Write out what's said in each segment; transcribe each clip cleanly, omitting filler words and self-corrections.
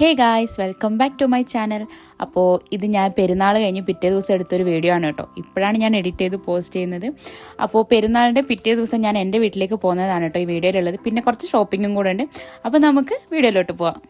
Hey guys, welcome back to my channel. അപ്പോൾ ഇത് ഞാൻ പെരുന്നാൾ കഴിഞ്ഞ് പിറ്റേ ദിവസം എടുത്തൊരു വീഡിയോ ആണ് കേട്ടോ. ഇപ്പോഴാണ് ഞാൻ എഡിറ്റ് ചെയ്ത് പോസ്റ്റ് ചെയ്യുന്നത്. അപ്പോൾ പെരുന്നാളിൻ്റെ പിറ്റേ ദിവസം ഞാൻ എൻ്റെ വീട്ടിലേക്ക് പോകുന്നതാണ് കേട്ടോ ഈ വീഡിയോയിലുള്ളത്. പിന്നെ കുറച്ച് ഷോപ്പിങ്ങും കൂടെ ഉണ്ട്. അപ്പോൾ നമുക്ക് വീഡിയോയിലോട്ട് പോവാം.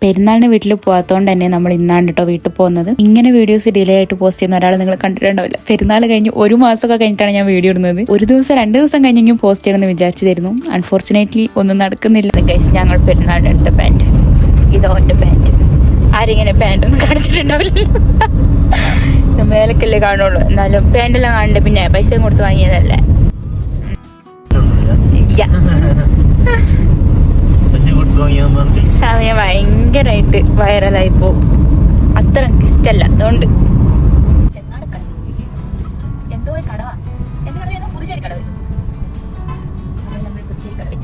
പെരുന്നാളിന് വീട്ടിൽ പോകാത്തതുകൊണ്ട് തന്നെ നമ്മൾ ഇന്നാണ് കേട്ടോ വീട്ടിൽ പോകുന്നത്. ഇങ്ങനെ വീഡിയോസ് ഡിലേ ആയിട്ട് പോസ്റ്റ് ചെയ്യുന്ന ഒരാൾ നിങ്ങൾ കണ്ടിട്ടുണ്ടാവില്ല. പെരുന്നാൾ കഴിഞ്ഞ് ഒരു മാസമൊക്കെ കഴിഞ്ഞിട്ടാണ് ഞാൻ വീഡിയോ ഇടുന്നത്. ഒരു ദിവസം 2 ദിവസം കഴിഞ്ഞെങ്കിലും പോസ്റ്റ് ചെയ്യണമെന്ന് വിചാരിച്ചിരുന്നു. അൺഫോർച്ചുനേറ്റ്ലി ഒന്നും നടക്കുന്നില്ല. ഞങ്ങൾ പെരുന്നാളിന് എടുത്ത പാൻറ്, ഇതോ എൻ്റെ പാൻറ്. ആരിങ്ങനെ പാൻറ് ഒന്നും കാണിച്ചിട്ടുണ്ടാവില്ല. മേലക്കല്ലേ കാണുള്ളൂ. എന്നാലും പാൻറ്റെല്ലാം കാണണ്ടേ, പിന്നെ പൈസയും കൊടുത്ത് വാങ്ങിയതല്ലേ. സമയം ഭയങ്കരമായിട്ട് വൈറലായി പോവും. അത്ര എനിക്ക് ഇഷ്ടമല്ല. അതുകൊണ്ട് എന്തോ ഒരു കടവാ, എന്ത് കട? പുതുശ്ശേരി കടവ്. നമ്മൾ പുതുശ്ശേരി കടവ്.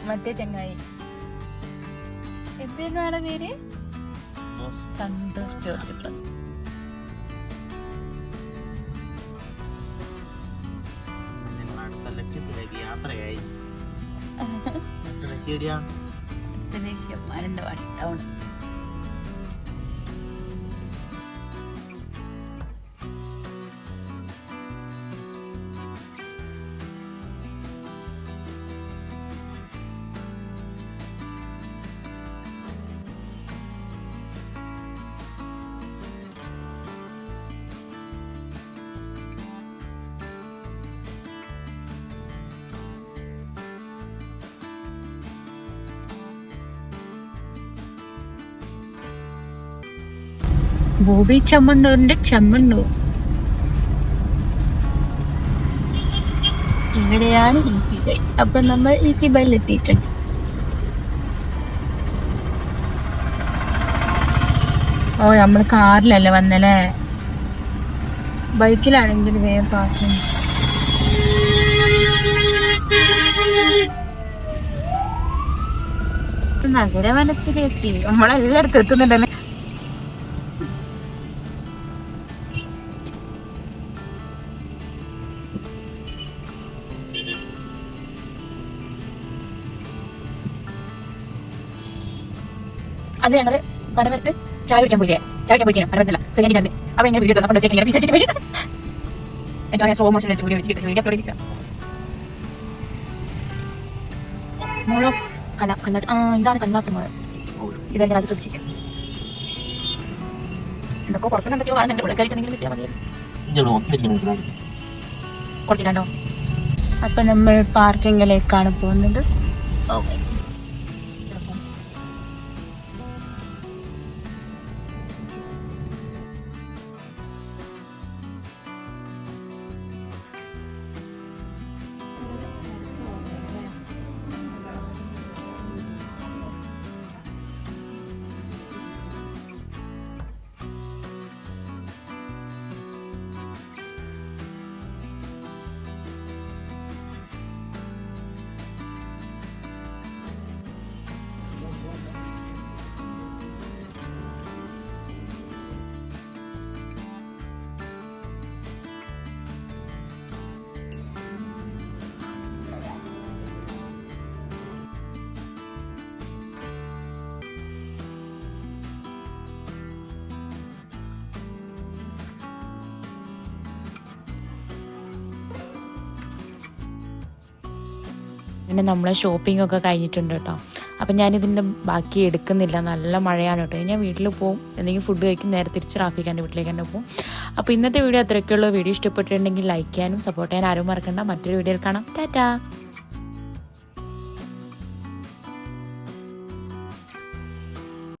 മറ്റേ ചങ്ങായി എന്താണ് പേര്? സന്തോഷ് ജോർജ് ക്ലബ്. യാത്രയായി മാനന്തവാടി ടൗൺ. ബോബി ചെമ്മണ്ണൂരിന്റെ ചെമ്മണ്ണൂർ. ഇവിടെയാണ് ഈസി ബൈ. അപ്പൊ നമ്മൾ ഈസി ബൈയിൽ എത്തിയിട്ടുണ്ട്. ഓ, നമ്മൾ കാറിലല്ലേ വന്നല്ലേ. ബൈക്കിലാണെങ്കിൽ വേഗം പാർക്കിംഗ്. നഗരവനത്തിലെത്തി. നമ്മളെല്ലായിടത്തും എത്തുന്നുണ്ടല്ലേ. അത് ഞങ്ങള് പനമരത്ത് ചായ കുടിക്കാൻ പോയില്ലേ. ചായ കുടിക്കാൻ പോയി പനമരത്തല്ല, സെക്കൻഡ് രണ്ട്. അവിടെ ഇങ്ങനെ വീഡിയോ വിചാരിച്ചിട്ട് പോയി. എനിക്ക് സ്ലോ മോഷൻ വീഡിയോ വെച്ചിട്ട് വീഡിയോ അപ്ലോഡ് ചെയ്തിട്ട് മോളോ കല്ലാട്ട്. ഇതാണ് കല്ലാട്ട് മോള്. ഇതെല്ലാം അത് ശ്രദ്ധിച്ചിട്ട് എന്തൊക്കെ പുറത്തുനിന്ന് എന്തൊക്കെയോ കാണുന്നുണ്ട്. ഇവിടെ കയറിയിട്ട് എന്തെങ്കിലും കിട്ടിയാൽ മതിയായിരുന്നു. കൊടുത്തിട്ടുണ്ടോ? അപ്പൊ നമ്മൾ പാർക്കിങ്ങിലേക്കാണ് പോകുന്നത്. ഓക്കെ. പിന്നെ നമ്മളെ ഷോപ്പിംഗ് ഒക്കെ കഴിഞ്ഞിട്ടുണ്ട് കേട്ടോ. അപ്പം ഞാനിതിൻ്റെ ബാക്കി എടുക്കുന്നില്ല, നല്ല മഴയാണ് കേട്ടോ. ഞാൻ വീട്ടിൽ പോകും, എന്തെങ്കിലും ഫുഡ് കഴിക്കും, നേരെ തിരിച്ച് റാഫിക്കാൻ്റെ വീട്ടിലേക്ക് തന്നെ പോകും. അപ്പോൾ ഇന്നത്തെ വീഡിയോ അത്രയൊക്കെയുള്ളൂ. വീഡിയോ ഇഷ്ടപ്പെട്ടിട്ടുണ്ടെങ്കിൽ ലൈക്ക് ചെയ്യാനും സപ്പോർട്ട് ചെയ്യാനും ആരും മറക്കണ്ട. മറ്റൊരു വീഡിയോയിൽ കാണാം. ടാറ്റാ.